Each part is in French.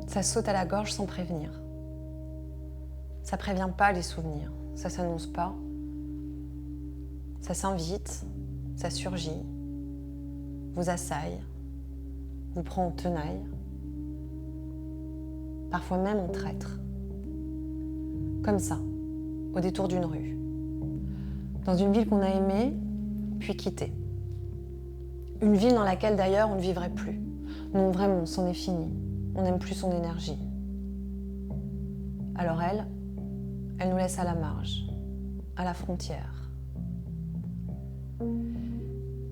Ça saute à la gorge sans prévenir. Ça prévient pas les souvenirs, ça s'annonce pas. Ça s'invite, ça surgit, vous assaille, vous prend en tenaille, parfois même en traître. Comme ça, au détour d'une rue, dans une ville qu'on a aimée, puis quittée. Une ville dans laquelle d'ailleurs on ne vivrait plus. Non, vraiment, c'en est fini. On n'aime plus son énergie. Alors elle nous laisse à la marge, à la frontière.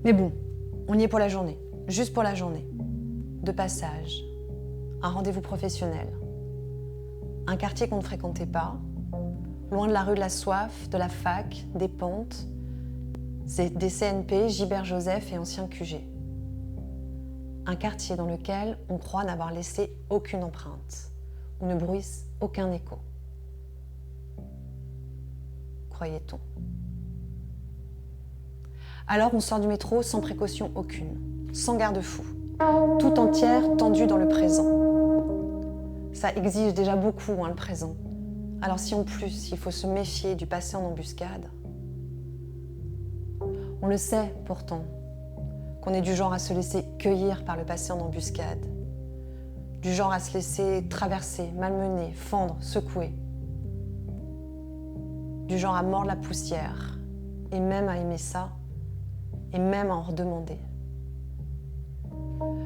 Mais bon, on y est pour la journée, juste pour la journée. De passage, un rendez-vous professionnel, un quartier qu'on ne fréquentait pas, loin de la rue de la Soif, de la fac, des pentes, des CNP, Gilbert Joseph et ancien QG. Un quartier dans lequel on croit n'avoir laissé aucune empreinte, où ne bruisse aucun écho. Croyait-on. Alors on sort du métro sans précaution aucune, sans garde-fou, tout entière tendue dans le présent. Ça exige déjà beaucoup, le présent. Alors si en plus il faut se méfier du passé en embuscade, on le sait pourtant, qu'on est du genre à se laisser cueillir par le passé en embuscade, du genre à se laisser traverser, malmener, fendre, secouer, du genre à mordre la poussière, et même à aimer ça, et même à en redemander.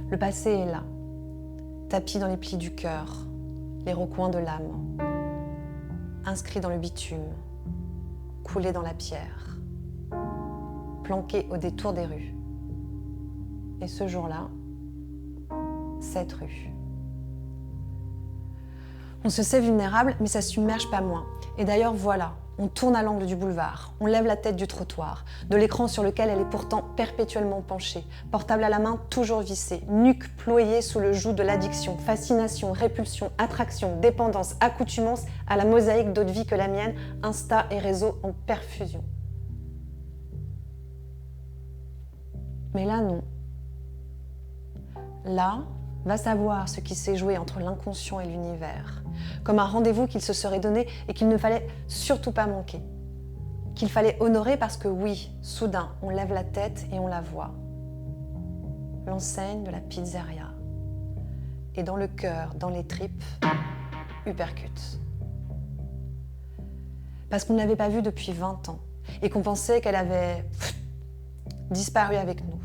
Le passé est là, tapi dans les plis du cœur, les recoins de l'âme, inscrit dans le bitume, coulé dans la pierre, planqué au détour des rues. Et ce jour-là, cette rue. On se sait vulnérable, mais ça ne submerge pas moins. Et d'ailleurs, voilà, on tourne à l'angle du boulevard, on lève la tête du trottoir, de l'écran sur lequel elle est pourtant perpétuellement penchée, portable à la main toujours vissé, nuque ployée sous le joug de l'addiction, fascination, répulsion, attraction, dépendance, accoutumance à la mosaïque d'autres vies que la mienne, Insta et réseau en perfusion. Mais là, non. Là, va savoir ce qui s'est joué entre l'inconscient et l'univers, comme un rendez-vous qu'il se serait donné et qu'il ne fallait surtout pas manquer, qu'il fallait honorer parce que oui, soudain, on lève la tête et on la voit. L'enseigne de la pizzeria. Et dans le cœur, dans les tripes, Uppercut. Parce qu'on ne l'avait pas vue depuis 20 ans et qu'on pensait qu'elle avait disparu avec nous.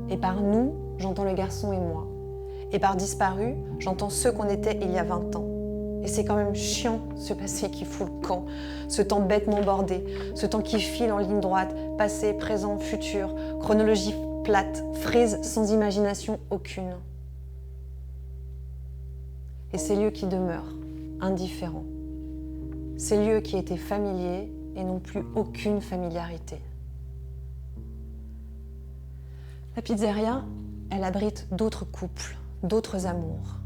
Et par nous, j'entends le garçon et moi. Et par disparu, j'entends ceux qu'on était il y a 20 ans. Et c'est quand même chiant, ce passé qui fout le camp, ce temps bêtement bordé, ce temps qui file en ligne droite, passé, présent, futur, chronologie plate, frise sans imagination aucune. Et ces lieux qui demeurent, indifférents. Ces lieux qui étaient familiers et n'ont plus aucune familiarité. La pizzeria, elle abrite d'autres couples, d'autres amours.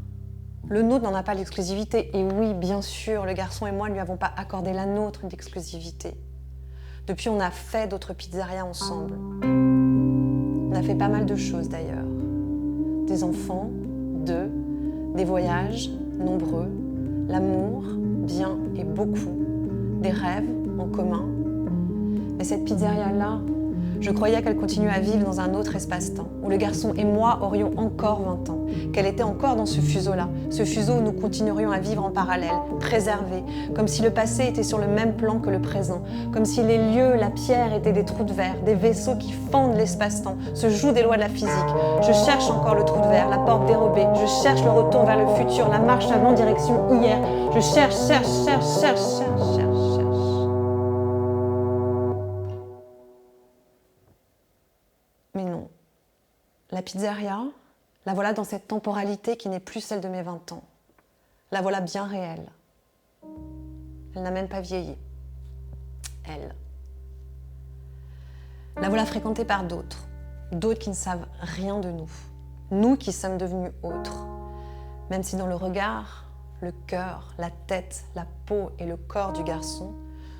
Le nôtre n'en a pas l'exclusivité. Et oui, bien sûr, le garçon et moi ne lui avons pas accordé la nôtre d'exclusivité. Depuis, on a fait d'autres pizzerias ensemble. On a fait pas mal de choses d'ailleurs. Des enfants, deux, des voyages, nombreux, l'amour, bien et beaucoup, des rêves en commun. Mais cette pizzeria-là, je croyais qu'elle continuait à vivre dans un autre espace-temps, où le garçon et moi aurions encore 20 ans, qu'elle était encore dans ce fuseau-là, ce fuseau où nous continuerions à vivre en parallèle, préservés, comme si le passé était sur le même plan que le présent, comme si les lieux, la pierre étaient des trous de verre, des vaisseaux qui fendent l'espace-temps, se jouent des lois de la physique. Je cherche encore le trou de verre, la porte dérobée, je cherche le retour vers le futur, la marche avant direction hier, je cherche. Mais non, la pizzeria, la voilà dans cette temporalité qui n'est plus celle de mes 20 ans. La voilà bien réelle. Elle n'a même pas vieilli. Elle. La voilà fréquentée par d'autres. D'autres qui ne savent rien de nous. Nous qui sommes devenus autres. Même si dans le regard, le cœur, la tête, la peau et le corps du garçon,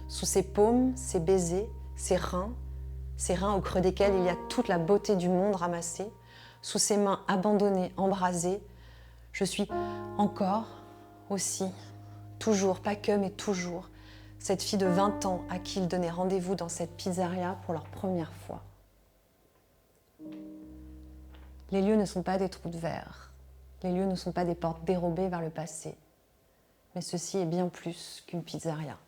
sous ses paumes, ses baisers, ses reins au creux desquels il y a toute la beauté du monde ramassée, sous ses mains abandonnées, embrasées, Je suis encore, aussi, toujours, pas que, mais toujours, cette fille de 20 ans à qui ils donnaient rendez-vous dans cette pizzeria pour leur première fois. Les lieux ne sont pas des trous de verre. Les lieux ne sont pas des portes dérobées vers le passé. Mais ceci est bien plus qu'une pizzeria.